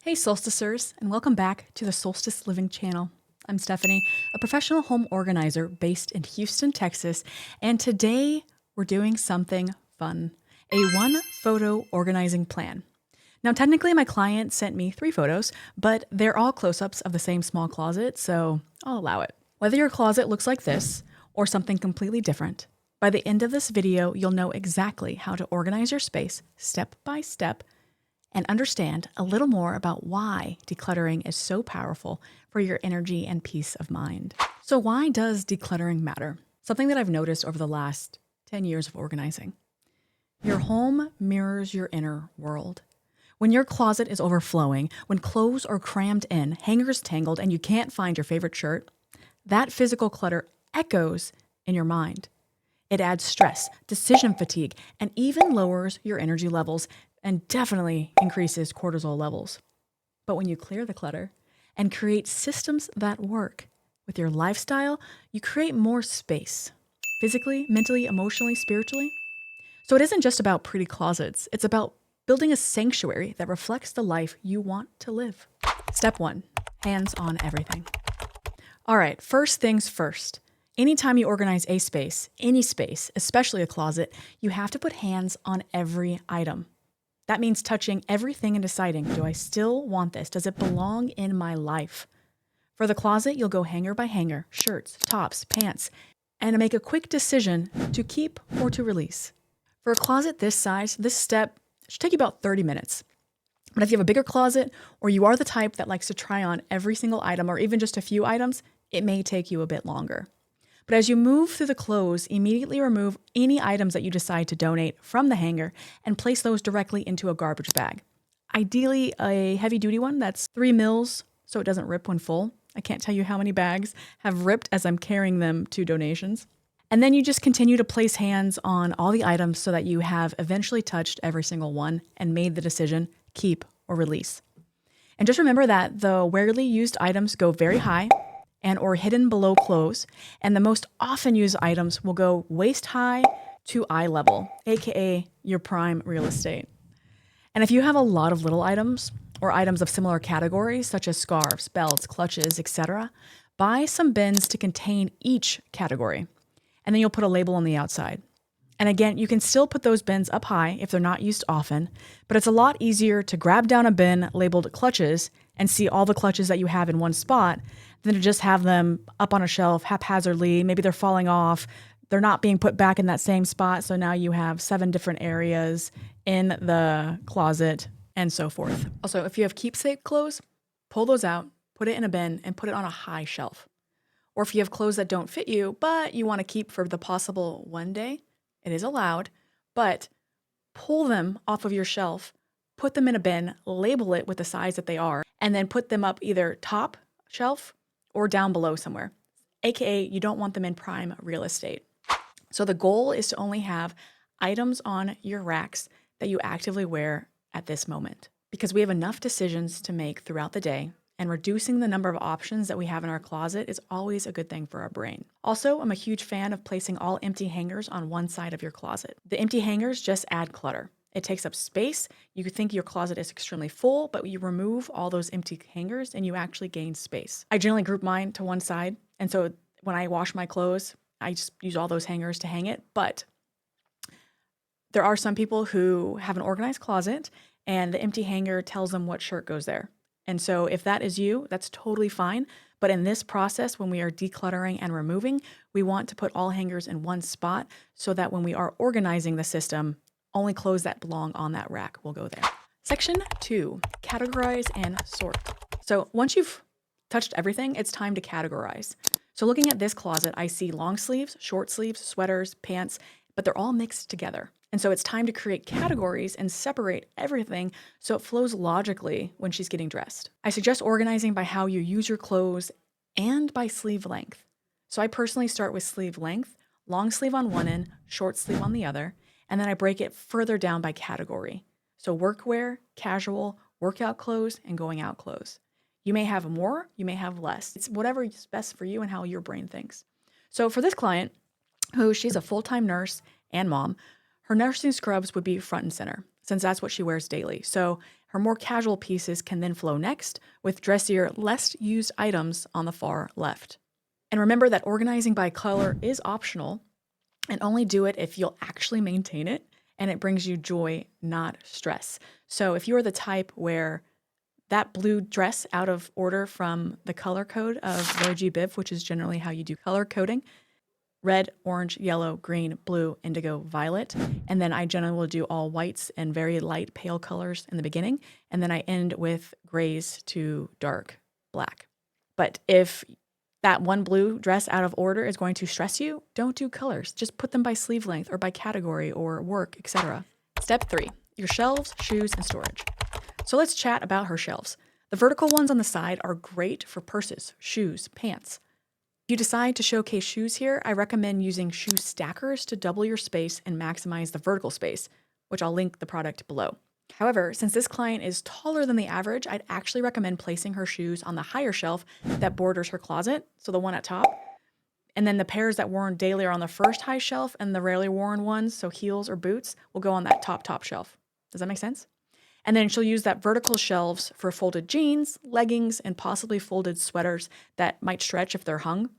Hey Soulsticers, and welcome back to the Soulstice Living channel. I'm Stephanie, a professional home organizer based in Houston, Texas, and today we're doing something fun, a one photo organizing plan. Now, technically my client sent me 3 photos, but they're all close-ups of the same small closet, so I'll allow it. Whether your closet looks like this or something completely different, by the end of this video, you'll know exactly how to organize your space step by step and understand a little more about why decluttering is so powerful for your energy and peace of mind. So why does decluttering matter? Something that I've noticed over the last 10 years of organizing. Your home mirrors your inner world. When your closet is overflowing, when clothes are crammed in, hangers tangled, and you can't find your favorite shirt, that physical clutter echoes in your mind. It adds stress, decision fatigue, and even lowers your energy levels and definitely increases cortisol levels. But when you clear the clutter and create systems that work with your lifestyle, you create more space, physically, mentally, emotionally, spiritually. So it isn't just about pretty closets. It's about building a sanctuary that reflects the life you want to live. Step 1, hands on everything. All right, first things first. Anytime you organize a space, any space, especially a closet, you have to put hands on every item. That means touching everything and deciding, do I still want this? Does it belong in my life? For the closet, you'll go hanger by hanger, shirts, tops, pants, and make a quick decision to keep or to release. For a closet this size, this step should take you about 30 minutes. But if you have a bigger closet, or you are the type that likes to try on every single item or even just a few items, it may take you a bit longer. But as you move through the clothes, immediately remove any items that you decide to donate from the hanger and place those directly into a garbage bag. Ideally, a heavy-duty one that's 3 mils so it doesn't rip when full. I can't tell you how many bags have ripped as I'm carrying them to donations. And then you just continue to place hands on all the items so that you have eventually touched every single one and made the decision, keep or release. And just remember that the rarely used items go very high and or hidden below clothes, and the most often used items will go waist high to eye level, aka your prime real estate. And if you have a lot of little items or items of similar categories such as scarves, belts, clutches, etc., buy some bins to contain each category, and then you'll put a label on the outside. And again, you can still put those bins up high if they're not used often, but it's a lot easier to grab down a bin labeled clutches and see all the clutches that you have in one spot than to just have them up on a shelf haphazardly. Maybe they're falling off. They're not being put back in that same spot. So now you have 7 different areas in the closet and so forth. Also, if you have keepsake clothes, pull those out, put it in a bin and put it on a high shelf. Or if you have clothes that don't fit you, but you want to keep for the possible one day, it is allowed, but pull them off of your shelf, put them in a bin, label it with the size that they are, and then put them up either top shelf or down below somewhere, aka you don't want them in prime real estate. So the goal is to only have items on your racks that you actively wear at this moment, because we have enough decisions to make throughout the day, and reducing the number of options that we have in our closet is always a good thing for our brain. Also, I'm a huge fan of placing all empty hangers on one side of your closet. The empty hangers just add clutter. It takes up space. You could think your closet is extremely full, but you remove all those empty hangers and you actually gain space. I generally group mine to one side, and so when I wash my clothes, I just use all those hangers to hang it. But there are some people who have an organized closet and the empty hanger tells them what shirt goes there. And so if that is you, that's totally fine. But in this process, when we are decluttering and removing, we want to put all hangers in one spot so that when we are organizing the system, only clothes that belong on that rack will go there. Section 2, categorize and sort. So once you've touched everything, it's time to categorize. So looking at this closet, I see long sleeves, short sleeves, sweaters, pants, but they're all mixed together. And so it's time to create categories and separate everything so it flows logically when she's getting dressed. I suggest organizing by how you use your clothes and by sleeve length. So I personally start with sleeve length, long sleeve on one end, short sleeve on the other, and then I break it further down by category. So workwear, casual, workout clothes, and going out clothes. You may have more, you may have less. It's whatever is best for you and how your brain thinks. So for this client, she's a full-time nurse and mom, her nursing scrubs would be front and center. since that's what she wears daily. So her more casual pieces can then flow next, with dressier, less used items on the far left. And remember that organizing by color is optional, and only do it if you'll actually maintain it and it brings you joy, not stress. So if you are the type where that blue dress out of order from the color code of Roy G. Biv, which is generally how you do color coding, red, orange, yellow, green, blue, indigo, violet. And then I generally will do all whites and very light pale colors in the beginning. And then I end with grays to dark black. But if that one blue dress out of order is going to stress you, don't do colors. Just put them by sleeve length or by category or work, etc. Step 3, your shelves, shoes, and storage. So let's chat about her shelves. The vertical ones on the side are great for purses, shoes, pants. If you decide to showcase shoes here, I recommend using shoe stackers to double your space and maximize the vertical space, which I'll link the product below. However, since this client is taller than the average, I'd actually recommend placing her shoes on the higher shelf that borders her closet, so the one at top. And then the pairs that worn daily are on the first high shelf, and the rarely worn ones, so heels or boots, will go on that top shelf. Does that make sense? And then she'll use that vertical shelves for folded jeans, leggings, and possibly folded sweaters that might stretch if they're hung.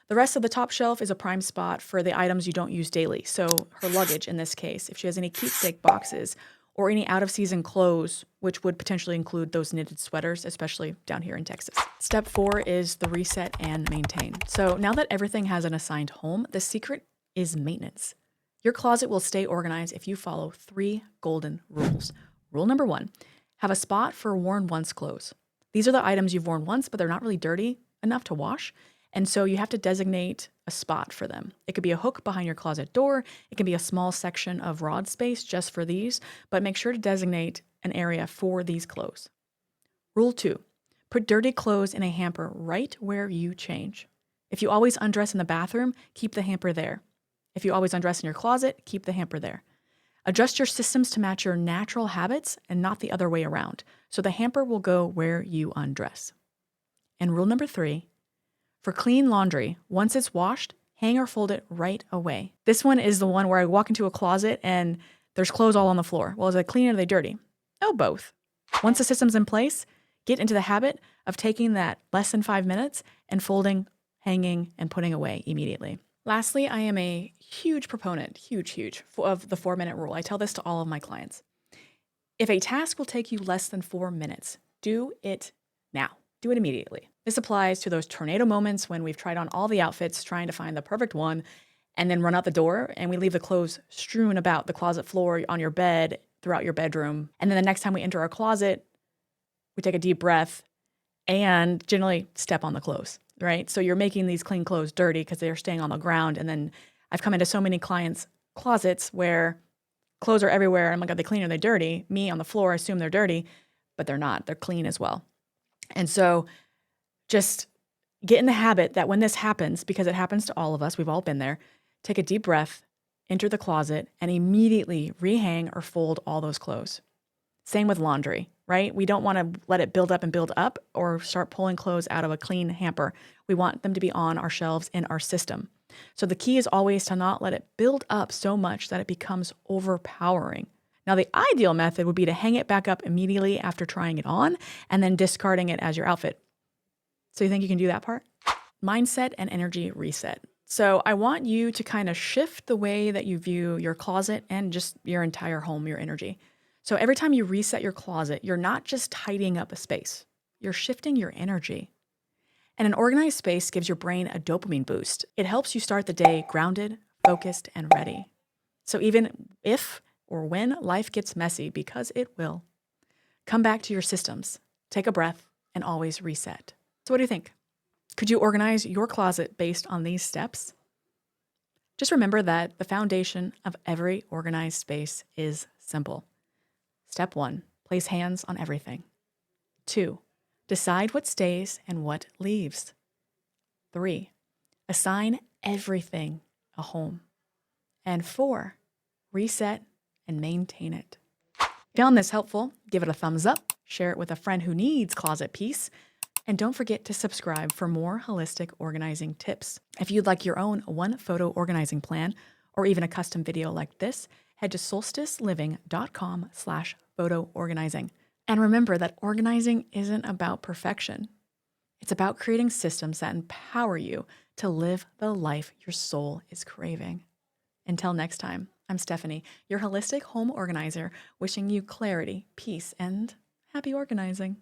The rest of the top shelf is a prime spot for the items you don't use daily, so her luggage in this case, if she has any keepsake boxes, or any out-of-season clothes, which would potentially include those knitted sweaters, especially down here in Texas. Step 4 is the reset and maintain. So now that everything has an assigned home, the secret is maintenance. Your closet will stay organized if you follow 3 golden rules. Rule number 1, have a spot for worn once clothes. These are the items you've worn once, but they're not really dirty enough to wash. And so you have to designate a spot for them. It could be a hook behind your closet door. It can be a small section of rod space just for these, but make sure to designate an area for these clothes. Rule 2, put dirty clothes in a hamper right where you change. If you always undress in the bathroom, keep the hamper there. If you always undress in your closet, keep the hamper there. Adjust your systems to match your natural habits and not the other way around, so the hamper will go where you undress. And rule number 3, for clean laundry, once it's washed, hang or fold it right away. This one is the one where I walk into a closet and there's clothes all on the floor. Well, is it clean or are they dirty? Oh, both. Once the system's in place, get into the habit of taking that less than 5 minutes and folding, hanging, and putting away immediately. Lastly, I am a huge proponent, huge, of the 4-minute rule. I tell this to all of my clients. If a task will take you less than 4 minutes, do it now. Do it immediately. This applies to those tornado moments when we've tried on all the outfits trying to find the perfect one and then run out the door and we leave the clothes strewn about the closet floor, on your bed, throughout your bedroom. And then the next time we enter our closet, we take a deep breath and generally step on the clothes, right? So you're making these clean clothes dirty because they're staying on the ground. And then I've come into so many clients' closets where clothes are everywhere. I'm like, are they clean or are they dirty? Me on the floor, I assume they're dirty, but they're not. They're clean as well. And so just get in the habit that when this happens, because it happens to all of us, we've all been there, take a deep breath, enter the closet, and immediately rehang or fold all those clothes. Same with laundry, right? We don't want to let it build up or start pulling clothes out of a clean hamper. We want them to be on our shelves in our system. So the key is always to not let it build up so much that it becomes overpowering. Now, the ideal method would be to hang it back up immediately after trying it on and then discarding it as your outfit. So you think you can do that part? Mindset and energy reset. So I want you to kind of shift the way that you view your closet and just your entire home, your energy. So every time you reset your closet, you're not just tidying up a space, you're shifting your energy. And an organized space gives your brain a dopamine boost. It helps you start the day grounded, focused, and ready. So even if or when life gets messy, because it will, come back to your systems, take a breath, and always reset. So what do you think? Could you organize your closet based on these steps? Just remember that the foundation of every organized space is simple. Step 1, place hands on everything. 2, decide what stays and what leaves. 3, assign everything a home. And 4, reset and maintain it. If you found this helpful, give it a thumbs up, share it with a friend who needs closet peace, and don't forget to subscribe for more holistic organizing tips. If you'd like your own one photo organizing plan or even a custom video like this, head to solsticeliving.com/photo organizing. And remember that organizing isn't about perfection. It's about creating systems that empower you to live the life your soul is craving. Until next time, I'm Stephanie, your holistic home organizer, wishing you clarity, peace, and happy organizing.